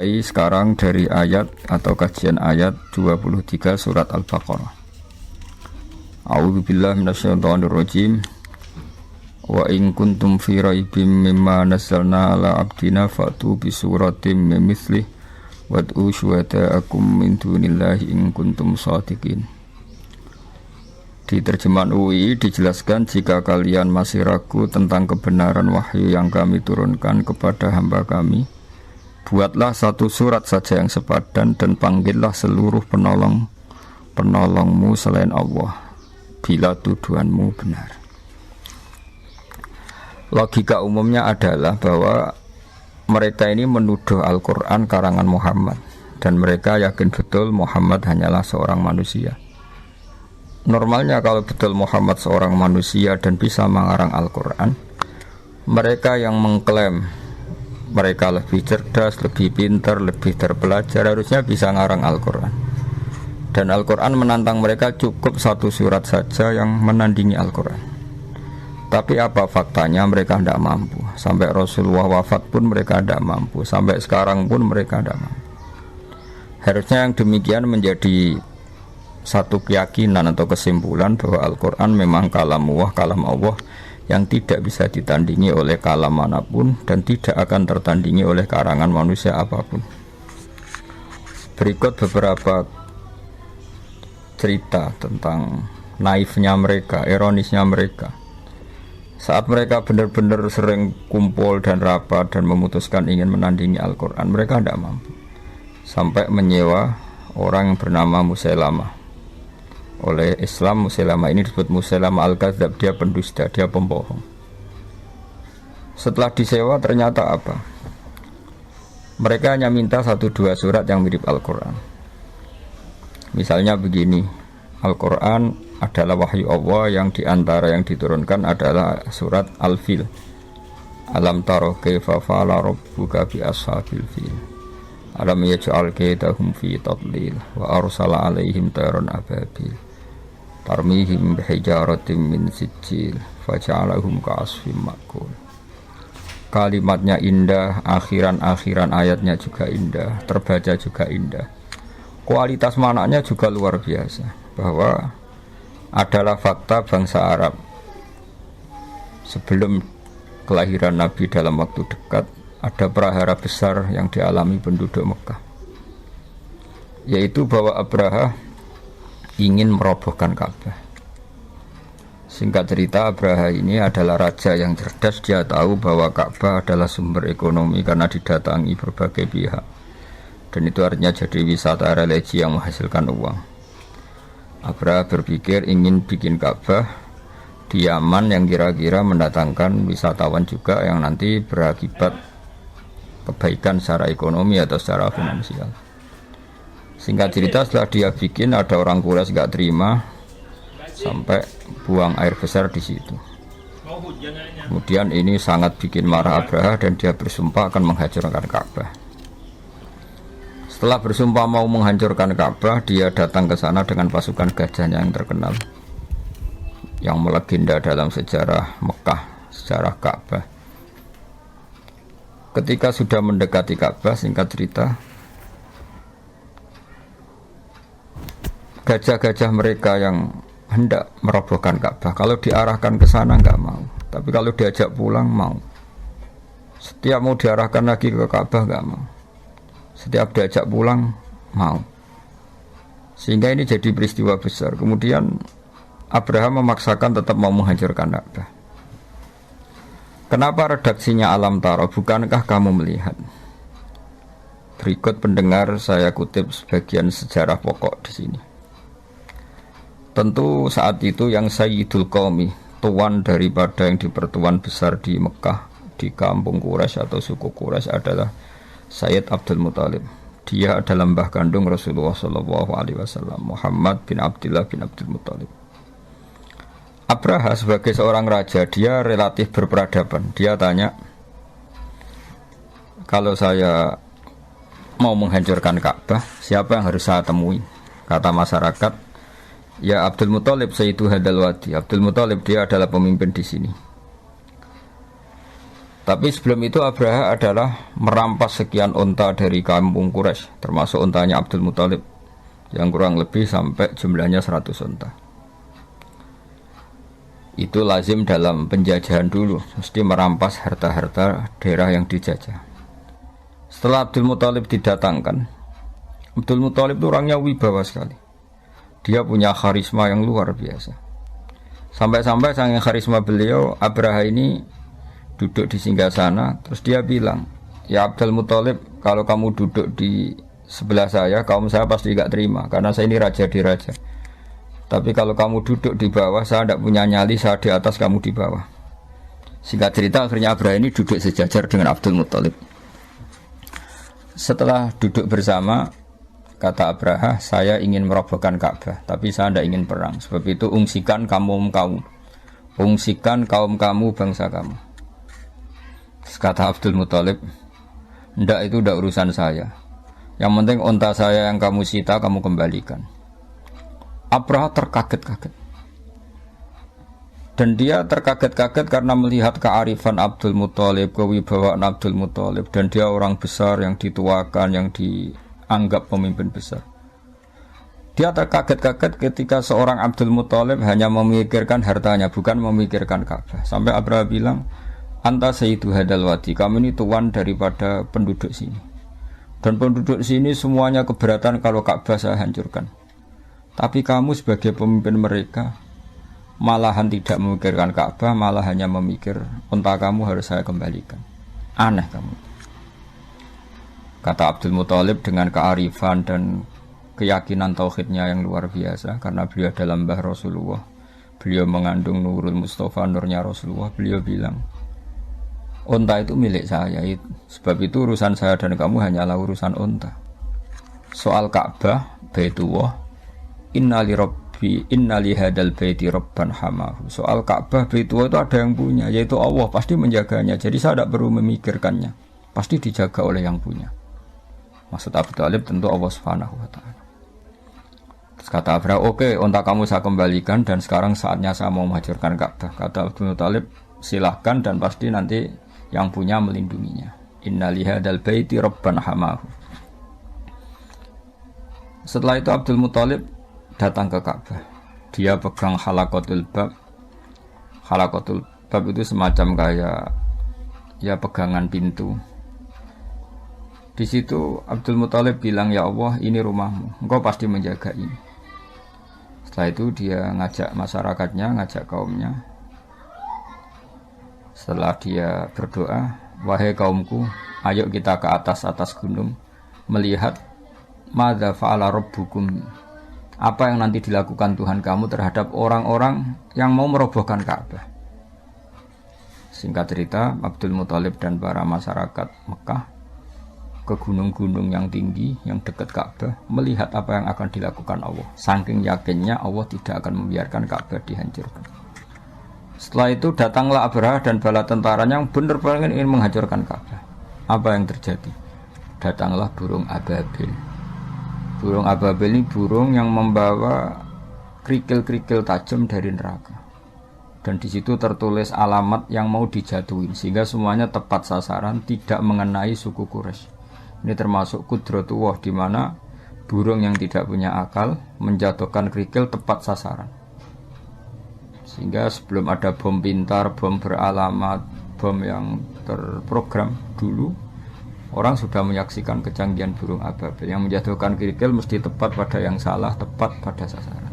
Sekarang dari ayat atau kajian ayat 23 surat Al-Baqarah. A'udzubillahi minasyaitonirrajim. Wa in kuntum fi raibim mimma nazzalna ala abdina fa'tu bi suratim min mithlih wad'u syuhada'akum min dunillahi in kuntum shadiqin. Di terjemahan UI dijelaskan, jika kalian masih ragu tentang kebenaran wahyu yang kami turunkan kepada hamba kami, buatlah satu surat saja yang sepadan dan panggillah seluruh penolongmu selain Allah bila tuduhanmu benar. Logika umumnya adalah bahwa mereka ini menuduh Al-Quran karangan Muhammad, dan mereka yakin betul Muhammad hanyalah seorang manusia. Normalnya kalau betul Muhammad seorang manusia dan bisa mengarang Al-Quran, mereka yang mengklaim mereka lebih cerdas, lebih pintar, lebih terpelajar harusnya bisa ngarang Al-Quran. Dan Al-Quran menantang mereka cukup satu surat saja yang menandingi Al-Quran. Tapi apa faktanya? Mereka tidak mampu. Sampai Rasulullah wafat pun mereka tidak mampu. Sampai sekarang pun mereka tidak mampu. Harusnya yang demikian menjadi satu keyakinan atau kesimpulan bahwa Al-Quran memang kalamullah, kalam Allah, yang tidak bisa ditandingi oleh kalam manapun dan tidak akan tertandingi oleh karangan manusia apapun. Berikut beberapa cerita tentang naifnya mereka, ironisnya mereka. Saat mereka benar-benar sering kumpul dan rapat dan memutuskan ingin menandingi Al-Quran, mereka tidak mampu. Sampai menyewa orang yang bernama Musailamah. Oleh Islam, Musailamah ini disebut Musailamah Al-Kadzab, dia pendusta, dia pembohong. Setelah disewa ternyata apa? Mereka hanya minta 1-2 surat yang mirip Al-Quran. Misalnya begini, Al-Quran adalah wahyu Allah yang diantara yang diturunkan adalah surat Al-Fil. Alam taro kaifa fa'ala rabbuka bi ashabil fil. Alam yaj'al kaydahum fi tadlil wa arsala 'alaihim tayran ababil. Tarmihim bihijaratin min sijil faja'alahum ka'asfim ma'kul. Kalimatnya indah, akhiran ayatnya juga indah, terbaca juga indah. Kualitas maknanya juga luar biasa, bahwa adalah fakta bangsa Arab sebelum kelahiran Nabi dalam waktu dekat ada prahara besar yang dialami penduduk Mekah, yaitu bahwa Abraha ingin merobohkan Ka'bah. Singkat cerita, Abraha ini adalah raja yang cerdas. Dia tahu bahwa Ka'bah adalah sumber ekonomi karena didatangi berbagai pihak, dan itu artinya jadi wisata religi yang menghasilkan uang. Abraha berpikir ingin bikin Ka'bah di Yaman yang kira-kira mendatangkan wisatawan juga, yang nanti berakibat kebaikan secara ekonomi atau secara finansial. Singkat cerita, setelah dia bikin, ada orang Quraisy gak terima sampai buang air besar di situ. Kemudian ini sangat bikin marah Abraha dan dia bersumpah akan menghancurkan Ka'bah. Setelah bersumpah mau menghancurkan Ka'bah, dia datang ke sana dengan pasukan gajahnya yang terkenal, yang melegenda dalam sejarah Mekah, sejarah Ka'bah. Ketika sudah mendekati Ka'bah, singkat cerita, gajah-gajah mereka yang hendak merobohkan Ka'bah, kalau diarahkan ke sana nggak mau, tapi kalau diajak pulang mau. Setiap mau diarahkan lagi ke Ka'bah nggak mau, setiap diajak pulang mau. Sehingga ini jadi peristiwa besar. Kemudian Abraham memaksakan tetap mau menghancurkan Ka'bah. Kenapa redaksinya alam taro? Bukankah kamu melihat? Berikut pendengar saya kutip sebagian sejarah pokok di sini. Tentu saat itu yang Sayyidul Qaumi, tuan daripada yang dipertuan besar di Mekah, di kampung Quraisy atau suku Quraisy, adalah Sayyid Abdul Muthalib. Dia adalah mbah kandung Rasulullah SAW, Muhammad bin Abdullah bin Abdul Muthalib. Abraha sebagai seorang raja, dia relatif berperadaban. Dia tanya, kalau saya mau menghancurkan Ka'bah, siapa yang harus saya temui? Kata masyarakat, ya Abdul Muthalib Sayyidu Hadal Wadi. Abdul Muthalib dia adalah pemimpin di sini. Tapi sebelum itu Abraha adalah merampas sekian unta dari kampung Quraisy, termasuk untanya Abdul Muthalib yang kurang lebih sampai jumlahnya 100 unta. Itu lazim dalam penjajahan dulu, mesti merampas harta-harta daerah yang dijajah. Setelah Abdul Muthalib didatangkan, Abdul Muthalib itu orangnya wibawa sekali. Dia punya karisma yang luar biasa. Sampai-sampai saking karisma beliau, Abraha ini duduk di singgasana, terus dia bilang, ya Abdul Muthalib, kalau kamu duduk di sebelah saya, kaum saya pasti gak terima, karena saya ini raja di raja. Tapi kalau kamu duduk di bawah, saya tidak punya nyali, saya di atas, kamu di bawah. Singkat cerita, akhirnya Abraha ini duduk sejajar dengan Abdul Muthalib. Setelah duduk bersama, kata Abraha, saya ingin merobohkan Ka'bah, tapi saya tidak ingin perang. Sebab itu ungsikan kaum kamu, bangsa kamu. Kata Abdul Muthalib, ndak, itu ndak urusan saya. Yang penting unta saya yang kamu sita kamu kembalikan. Abraha terkaget-kaget. Dan dia terkaget-kaget karena melihat kearifan Abdul Muthalib, kewibawaan Abdul Muthalib, dan dia orang besar yang dituakan, yang dianggap pemimpin besar. Dia terkaget-kaget ketika seorang Abdul Muthalib hanya memikirkan hartanya, bukan memikirkan Ka'bah. Sampai Abraha bilang, anta sayyidu hadal wadi, kamu ini tuan daripada penduduk sini. Dan penduduk sini semuanya keberatan kalau Ka'bah saya hancurkan. Tapi kamu sebagai pemimpin mereka malahan tidak memikirkan Ka'bah, malah hanya memikir unta kamu harus saya kembalikan. Aneh kamu. Kata Abdul Muthalib dengan kearifan dan keyakinan tauhidnya yang luar biasa, karena beliau adalah mbah Rasulullah. Beliau mengandung Nurul Mustafa, nurnya Rasulullah. Beliau bilang, unta itu milik saya, sebab itu urusan saya dan kamu hanyalah urusan unta. Soal Ka'bah, Baitullah, innali hadal baiti rabban hamahu. Soal Ka'bah, Baitullah itu ada yang punya, yaitu Allah, pasti menjaganya. Jadi saya tidak perlu memikirkannya, pasti dijaga oleh yang punya. Maksud Abu Thalib tentu Allah Subhanahu wa ta'ala. Terus kata Abraha, oke, unta kamu saya kembalikan dan sekarang saatnya saya mau menghancurkan Ka'bah. Kata Abu Thalib, silahkan dan pasti nanti yang punya melindunginya. Inna lihadal baiti rabban hamahu. Setelah itu Abdul Muthalib datang ke Ka'bah. Dia pegang halaqatul bab. Halaqatul bab itu semacam kayak ya pegangan pintu. Di situ Abdul Muthalib bilang, ya Allah, ini rumahmu, engkau pasti menjaga ini. Setelah itu dia ngajak masyarakatnya, ngajak kaumnya. Setelah dia berdoa, wahai kaumku, ayo kita ke atas gunung, melihat madza fa'ala rabbukum, apa yang nanti dilakukan Tuhan kamu terhadap orang-orang yang mau merobohkan Ka'bah. Singkat cerita, Abdul Muthalib dan para masyarakat Mekah ke gunung-gunung yang tinggi, yang dekat Ka'bah, melihat apa yang akan dilakukan Allah. Saking yakinnya Allah tidak akan membiarkan Ka'bah dihancurkan. Setelah itu datanglah Abraha dan bala tentaranya yang benar-benar ingin menghancurkan Ka'bah. Apa yang terjadi? Datanglah burung ababil. Burung ababil ini burung yang membawa kerikil-kerikil tajam dari neraka. Dan di situ tertulis alamat yang mau dijatuhin, sehingga semuanya tepat sasaran, tidak mengenai suku Quraisy. Ini termasuk Qudratullah, di mana burung yang tidak punya akal menjatuhkan kerikil tepat sasaran. Sehingga sebelum ada bom pintar, bom beralamat, bom yang terprogram dulu, orang sudah menyaksikan kecanggihan burung ababil yang menjatuhkan kerikil mesti tepat pada yang salah, tepat pada sasaran.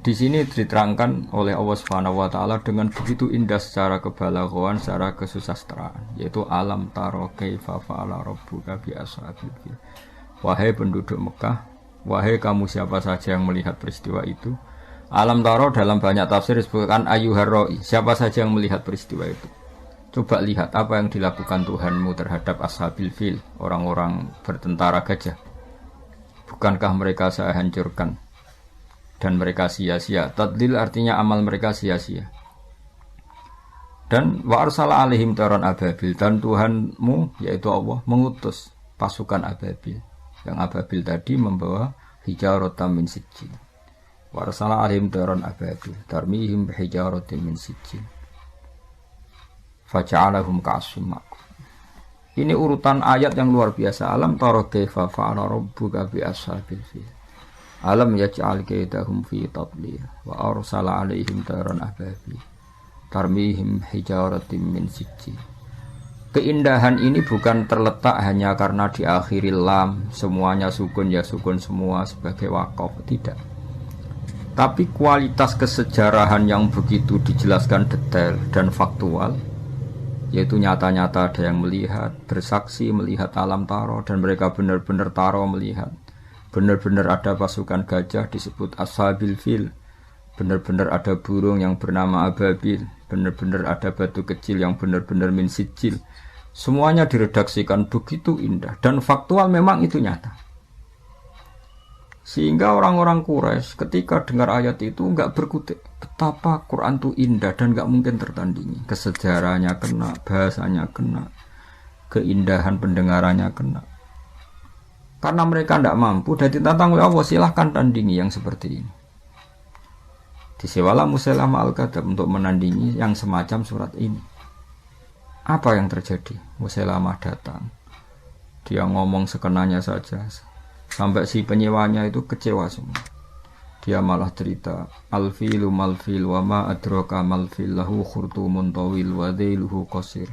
Di sini diterangkan oleh Allah Subhanahu wa taala dengan begitu indah secara kebalaghaan, secara kesusastraan, yaitu alam taro kaifa fa'ala rabbuka bi ashabil fil. Wahai penduduk Mekah, wahai kamu siapa saja yang melihat peristiwa itu. Alam taro dalam banyak tafsir disebutkan ayyuhar ra'i, siapa saja yang melihat peristiwa itu. Coba lihat apa yang dilakukan Tuhanmu terhadap ashabil fil, orang-orang bertentara gajah. Bukankah mereka saya hancurkan dan mereka sia-sia? Tadlil artinya amal mereka sia-sia. Dan wa arsala alaihim taron ababil, dan Tuhanmu yaitu Allah mengutus pasukan ababil. Yang ababil tadi membawa hijaratan min sijil. Wa arsala alaihim taron ababil tarmihim bihijaratin min sijil. faja'alahum ka'asfim ma'kul. Ini urutan ayat yang luar biasa. Alam tara kaifa fa'ala rabbuka bi ashabil fil. Alam yaj'al kaidahum fi tadlil wa arsala 'alaihim tayran ababil tarmihim hijaratin min sijil. Keindahan ini bukan terletak hanya karena diakhiri lam, semuanya sukun ya sukun semua sebagai waqaf, tidak. Tapi kualitas kesejarahan yang begitu dijelaskan detail dan faktual, yaitu nyata-nyata ada yang melihat, bersaksi melihat alam taro, dan mereka benar-benar taro melihat. Benar-benar ada pasukan gajah disebut ashabil fil, benar-benar ada burung yang bernama ababil, benar-benar ada batu kecil yang benar-benar min sijil. Semuanya diredaksikan begitu indah dan faktual, memang itu nyata. Sehingga orang-orang Quraisy ketika dengar ayat itu enggak berkutik. Betapa Quran itu indah dan enggak mungkin tertandingi. Kesejarahnya kena, bahasanya kena, keindahan pendengarannya kena. Karena mereka enggak mampu dan ditantang oleh Allah, silahkan tandingi yang seperti ini. Disewalah Musailamah Al-Kadzdzab untuk menandingi yang semacam surat ini. Apa yang terjadi? Musailamah datang. Dia ngomong sekenanya saja. Sampai si penyewanya itu kecewa semua. Dia malah cerita, Al-filu mal-fil wa ma adraka mal-fil lahu khurtumun tawil wa dhailuhu qasir.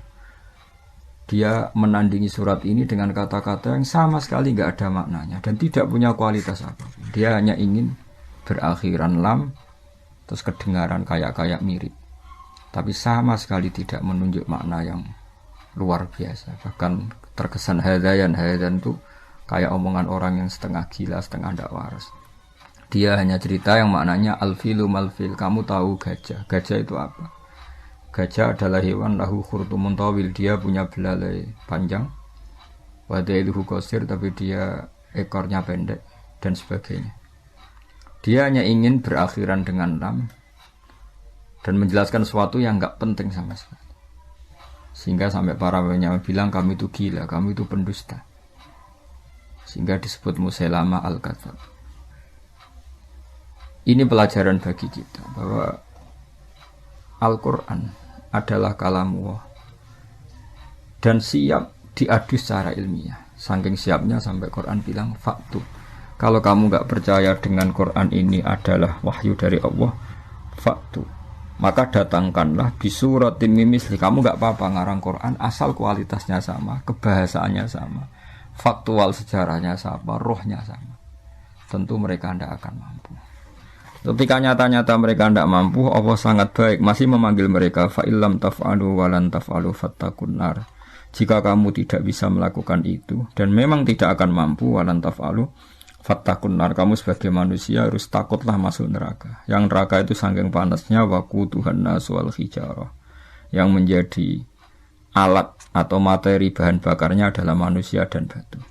Dia menandingi surat ini dengan kata-kata yang sama sekali enggak ada maknanya dan tidak punya kualitas apa. Dia hanya ingin berakhiran lam, terus kedengaran kayak mirip. Tapi sama sekali tidak menunjuk makna yang luar biasa. Bahkan terkesan hadayan itu kayak omongan orang yang setengah gila, setengah ndak waras. Dia hanya cerita yang maknanya al-filu mal-fil. Kamu tahu gajah. Gajah itu apa? Gajah adalah hewan lahu khurtumun tawil. Dia punya belalai panjang. Wa dhailuhu qasir, tapi dia ekornya pendek dan sebagainya. Dia hanya ingin berakhiran dengan lam dan menjelaskan sesuatu yang enggak penting sama sekali. Sehingga sampai para ulama bilang kami itu gila, kami itu pendusta. Sehingga disebut Musailamah Al-Kadzdzab. Ini pelajaran bagi kita bahwa Al-Quran adalah kalamullah dan siap diadu secara ilmiah. Saking siapnya sampai Quran bilang faktu. Kalau kamu enggak percaya dengan Quran ini adalah wahyu dari Allah, faktu, maka datangkanlah bisuratin mimisli. Kamu enggak apa-apa ngarang Quran asal kualitasnya sama, kebahasaannya sama, faktual sejarahnya sama, rohnya sama. Tentu mereka tidak akan mampu. Ketika nyata-nyata mereka tidak mampu, Allah sangat baik masih memanggil mereka, fa illam taf'alu wa lan taf'alu fattaqun nar. Jika kamu tidak bisa melakukan itu dan memang tidak akan mampu, wa lan taf'alu fattaqun nar, kamu sebagai manusia harus takutlah masuk neraka. Yang neraka itu saking panasnya, waquduhan nas wal hijarah. Yang menjadi alat atau materi bahan bakarnya adalah manusia dan batu.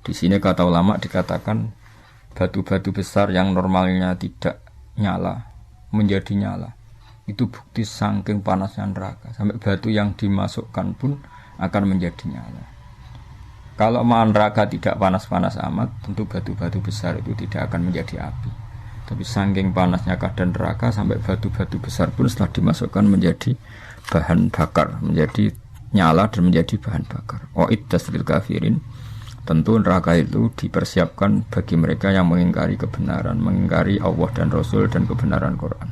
Di sini kata ulama dikatakan batu-batu besar yang normalnya tidak nyala menjadi nyala. Itu bukti saking panasnya neraka. Sampai batu yang dimasukkan pun akan menjadi nyala. Kalau neraka tidak panas-panas amat, tentu batu-batu besar itu tidak akan menjadi api. Tapi saking panasnya keadaan neraka, sampai batu-batu besar pun setelah dimasukkan menjadi bahan bakar, menjadi nyala dan menjadi bahan bakar. Iddas lil kafirin. Tentu neraka itu dipersiapkan bagi mereka yang mengingkari kebenaran, mengingkari Allah dan Rasul dan kebenaran Quran.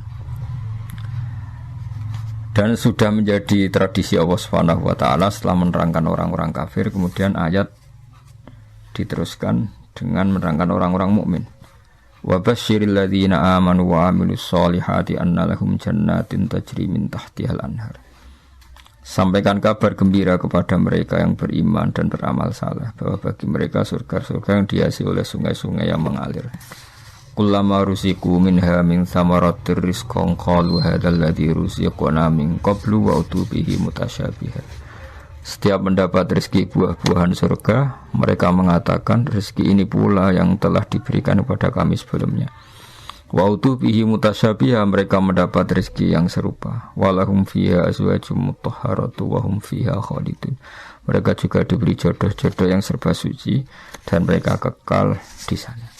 Dan sudah menjadi tradisi Allah Subhanahu wa taala setelah menerangkan orang-orang kafir, kemudian ayat diteruskan dengan menerangkan orang-orang mukmin. Wa basyiril ladzina amanu wa amilus solihati anna lahum jannatin tajri min tahtihal anhar. Sampaikan kabar gembira kepada mereka yang beriman dan beramal saleh bahwa bagi mereka surga-surga yang dihiasi oleh sungai-sungai yang mengalir. Kullama rusiku minha min thamaratir rizqan qalu hadzal ladzi ruziqna min qablu wa utubihi mutasyabiha. Setiap mendapat rezeki buah-buahan surga, mereka mengatakan rezeki ini pula yang telah diberikan kepada kami sebelumnya. Wa utubihi mutasyabiha, mereka mendapat rezeki yang serupa. Walahum fiha azwajum mutahharatu wa hum fiha khalidun. Mereka juga diberi jodoh-jodoh yang serba suci dan mereka kekal di sana.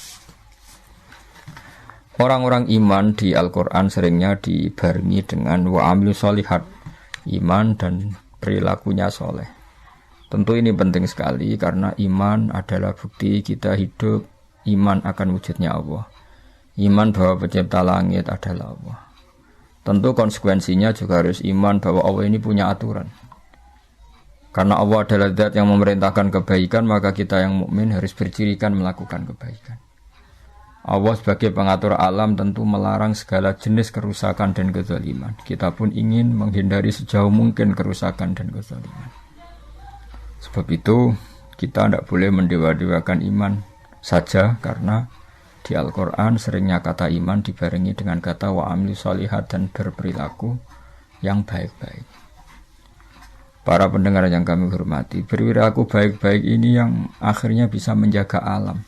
Orang-orang iman di Al-Quran seringnya dibarengi dengan wa amilus solihat, iman dan perilakunya soleh. Tentu ini penting sekali karena iman adalah bukti kita hidup, iman akan wujudnya Allah. Iman bahwa pencipta langit adalah Allah. Tentu konsekuensinya juga harus iman bahwa Allah ini punya aturan. Karena Allah adalah zat yang memerintahkan kebaikan, maka kita yang mukmin harus bercirikan melakukan kebaikan. Allah sebagai pengatur alam tentu melarang segala jenis kerusakan dan kezaliman. Kita pun ingin menghindari sejauh mungkin kerusakan dan kezaliman. Sebab itu kita tidak boleh mendewa-dewakan iman saja karena di Al-Quran seringnya kata iman dibarengi dengan kata wa amil sholihat dan berperilaku yang baik-baik. Para pendengar yang kami hormati, perilaku baik-baik ini yang akhirnya bisa menjaga alam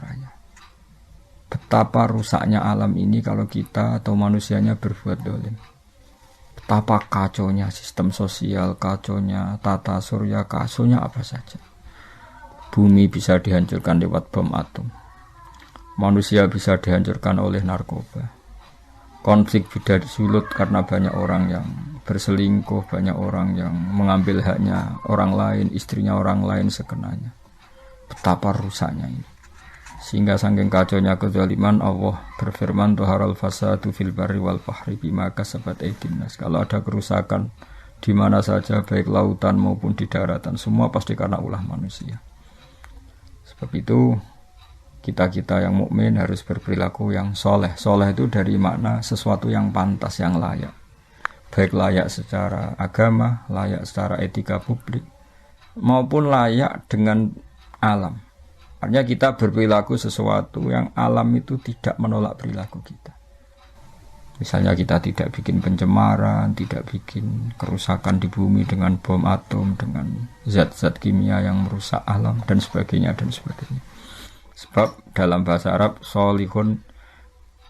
raya. Betapa rusaknya alam ini kalau kita atau manusianya berbuat dolim. Betapa kacaunya sistem sosial, kacaunya tata surya, kacaunya apa saja. Bumi bisa dihancurkan lewat bom atom. Manusia bisa dihancurkan oleh narkoba. Konflik bisa disulut karena banyak orang yang berselingkuh, banyak orang yang mengambil haknya orang lain, istrinya orang lain sekenanya. Betapa rusaknya ini. Sehingga saking kacaunya kezaliman, Allah berfirman tuharal fasadu fil barri wal bahri bima kasabat aydin nas. Kalau ada kerusakan di mana saja, baik lautan maupun di daratan, semua pasti karena ulah manusia. Sebab itu kita yang mukmin harus berperilaku yang soleh. Soleh itu dari makna sesuatu yang pantas, yang layak. Baik layak secara agama, layak secara etika publik, maupun layak dengan alam. Artinya kita berperilaku sesuatu yang alam itu tidak menolak perilaku kita. Misalnya kita tidak bikin pencemaran, tidak bikin kerusakan di bumi dengan bom atom, dengan zat-zat kimia yang merusak alam dan sebagainya dan sebagainya. Sebab dalam bahasa Arab solihun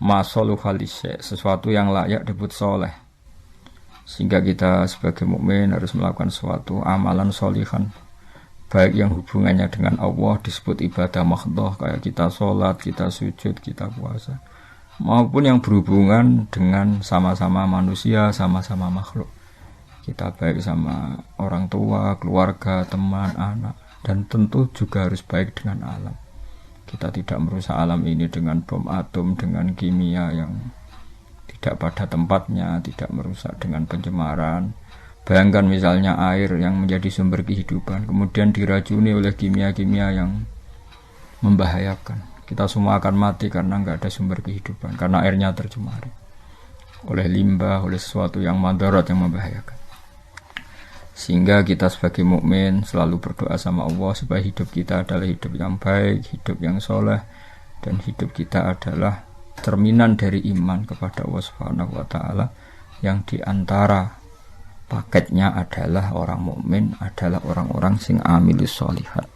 masoluhalisya, sesuatu yang layak disebut soleh. Sehingga kita sebagai mukmin harus melakukan suatu amalan solihan, baik yang hubungannya dengan Allah disebut ibadah mahdhah, kayak kita sholat, kita sujud, kita puasa, maupun yang berhubungan dengan sama-sama manusia, sama-sama makhluk. Kita baik sama orang tua, keluarga, teman, anak, dan tentu juga harus baik dengan alam. Kita tidak merusak alam ini dengan bom atom, dengan kimia yang tidak pada tempatnya, tidak merusak dengan pencemaran. Bayangkan misalnya air yang menjadi sumber kehidupan kemudian diracuni oleh kimia-kimia yang membahayakan. Kita semua akan mati karena nggak ada sumber kehidupan, karena airnya tercemari oleh limbah, oleh sesuatu yang madarat, yang membahayakan. Sehingga kita sebagai mukmin selalu berdoa sama Allah supaya hidup kita adalah hidup yang baik, hidup yang soleh, dan hidup kita adalah cerminan dari iman kepada Allah Subhanahu wa Ta'ala, yang diantara paketnya adalah orang mukmin adalah orang-orang sing amilus sholihat.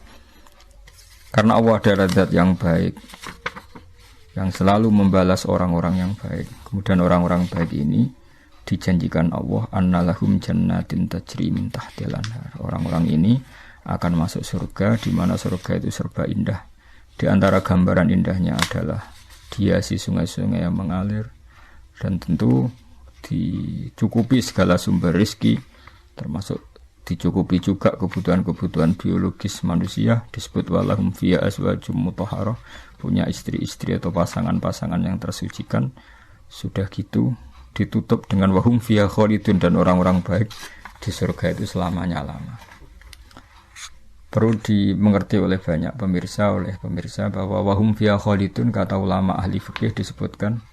Karena Allah adalah zat yang baik, yang selalu membalas orang-orang yang baik. Kemudian orang-orang baik ini dijanjikan Allah annalahum jannatin tajri min tahtil anhar. Orang-orang ini akan masuk surga, di mana surga itu serba indah. Di antara gambaran indahnya adalah dihiasi sungai-sungai yang mengalir, dan tentu dicukupi segala sumber rezeki, termasuk dicukupi juga kebutuhan-kebutuhan biologis manusia. Disebut walahum fiya azwajum mutahharah, punya istri-istri atau pasangan-pasangan yang tersucikan. Sudah gitu ditutup dengan wahum fiya khalidun, dan orang-orang baik di surga itu selamanya-lama. Perlu dimengerti oleh banyak pemirsa bahwa wahum fiya khalidun, kata ulama ahli fikih disebutkan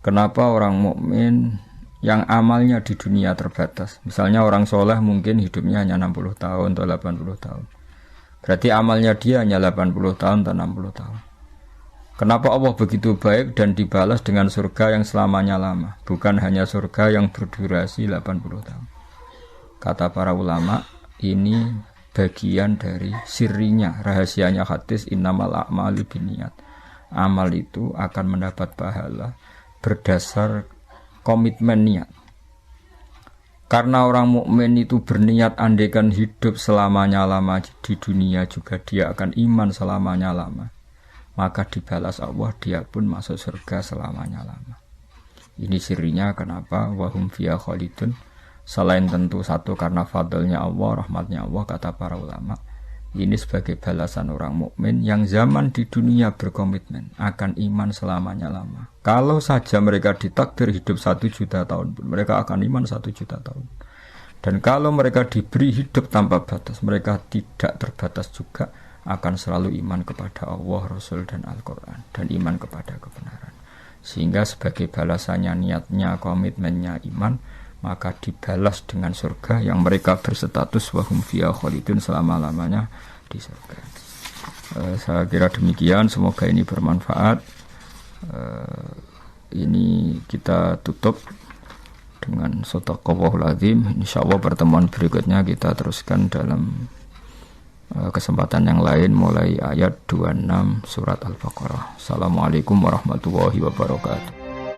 kenapa orang mukmin yang amalnya di dunia terbatas. Misalnya orang soleh mungkin hidupnya hanya 60 tahun atau 80 tahun. Berarti amalnya dia hanya 80 tahun atau 60 tahun. Kenapa Allah begitu baik dan dibalas dengan surga yang selamanya lama, bukan hanya surga yang berdurasi 80 tahun? Kata para ulama, ini bagian dari sirinya, rahasianya hadis innamal a'malu binniyat. Amal itu akan mendapat pahala berdasar komitmen niat. Karena orang mukmin itu berniat andaikan hidup selamanya lama di dunia juga dia akan iman selamanya lama, maka dibalas Allah, dia pun masuk surga selamanya lama. Ini sirinya kenapa wahum fiha khalidun. Selain tentu satu karena fadlnya Allah, rahmatnya Allah, kata para ulama. Ini sebagai balasan orang mukmin yang zaman di dunia berkomitmen akan iman selamanya lama. Kalau saja mereka ditakdir hidup 1 juta tahun, mereka akan iman 1 juta tahun. Dan kalau mereka diberi hidup tanpa batas, mereka tidak terbatas juga akan selalu iman kepada Allah, Rasul, dan Al-Quran, dan iman kepada kebenaran. Sehingga sebagai balasannya, niatnya, komitmennya iman, maka dibalas dengan surga yang mereka berstatus wahum fiha khalidun selama-lamanya di surga. Saya kira demikian, semoga ini bermanfaat. Ini kita tutup dengan shadaqallahul azim. Insyaallah pertemuan berikutnya kita teruskan dalam kesempatan yang lain mulai ayat 26 surat Al-Baqarah. Assalamualaikum warahmatullahi wabarakatuh.